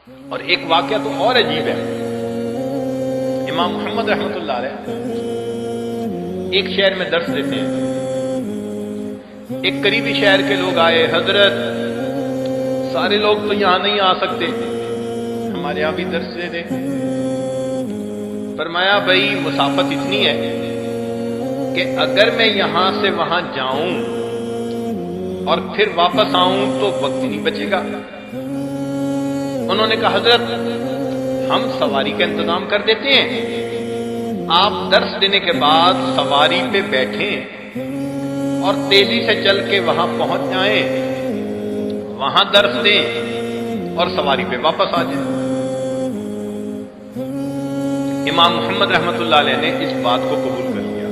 اور ایک واقعہ تو اور عجیب ہے. امام محمد رحمۃ اللہ علیہ ایک شہر میں درس دیتے ہیں. ایک قریبی شہر کے لوگ آئے، حضرت سارے لوگ تو یہاں نہیں آ سکتے، ہمارے یہاں بھی درس دے دیں. فرمایا بھائی مسافت اتنی ہے کہ اگر میں یہاں سے وہاں جاؤں اور پھر واپس آؤں تو وقت نہیں بچے گا. انہوں نے کہا حضرت ہم سواری کا انتظام کر دیتے ہیں، آپ درس دینے کے بعد سواری پہ بیٹھیں اور تیزی سے چل کے وہاں پہنچ جائیں، وہاں درس دیں اور سواری پہ واپس آ جائیں. امام محمد رحمۃ اللہ علیہ نے اس بات کو قبول کر لیا.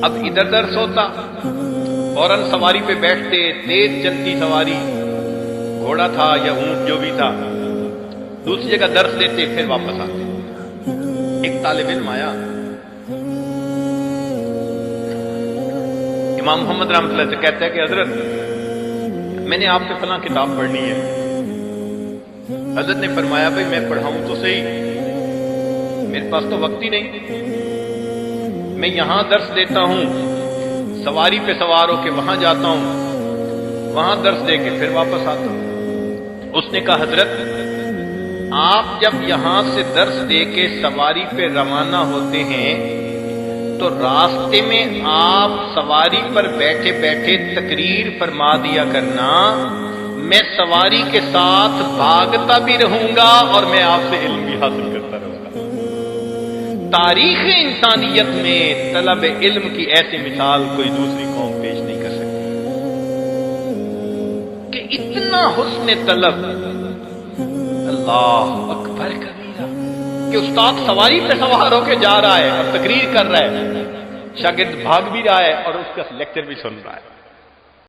اب ادھر درس ہوتا، فوراً سواری پہ بیٹھتے، تیز چلتی سواری، گھوڑا تھا یا اونٹ جو بھی تھا، دوسری جگہ درس دیتے پھر واپس آتے. ایک طالب علم آیا، امام محمد رحمۃ اللہ سے کہتا ہے کہ حضرت میں نے آپ سے فلاں کتاب پڑھنی ہے. حضرت نے فرمایا بھائی میں پڑھاؤں تو صحیح، میرے پاس تو وقت ہی نہیں، میں یہاں درس دیتا ہوں، سواری پہ سوار ہو کے وہاں جاتا ہوں، وہاں درس دے کے پھر واپس آتا ہوں. اس نے کہا حضرت آپ جب یہاں سے درس دے کے سواری پہ روانہ ہوتے ہیں تو راستے میں آپ سواری پر بیٹھے بیٹھے تقریر فرما دیا کرنا، میں سواری کے ساتھ بھاگتا بھی رہوں گا اور میں آپ سے علم بھی حاصل کرتا رہوں گا. تاریخ انسانیت میں طلب علم کی ایسی مثال کوئی دوسری قوم پیش نہیں کر سکتی کہ اتنا حسن طلب، اللہ اکبر کبیرہ، کہ استاد سواری پہ سوار ہو کے جا رہا ہے اور تقریر کر رہا ہے، شاگرد بھاگ بھی رہا ہے اور اس کا لیکچر بھی سن رہا ہے.